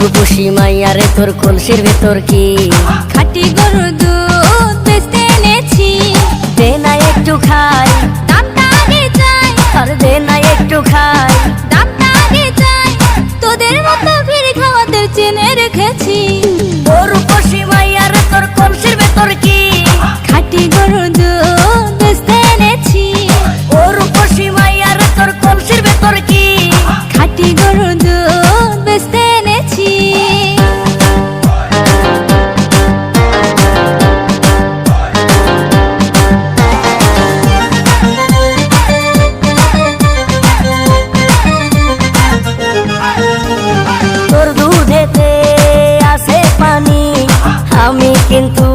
রূপসী মাইয়ারে তোর কলসির ভেতর কি খাঁটি গরুর দুধ বেচতে এনেছি। দে না একটু খাই, দামটা আগে চাই, আর দে না একটু খাই। দামটা আগে চাই, তোদের মতো ফিরে খাওয়াতে চেনে রেখেছি। ও রূপসী মাইয়ারে তোর কলসির ভেতর কি খাঁটি গরুর দুধ বেচতে এনেছি। ও রূপসী মাইয়ারে তোর কলসির ভেতর কি খাঁটি গরুর দুধ বেচতে এনেছি। তোর দুধেতে আছে পানি, আমি কিন্তু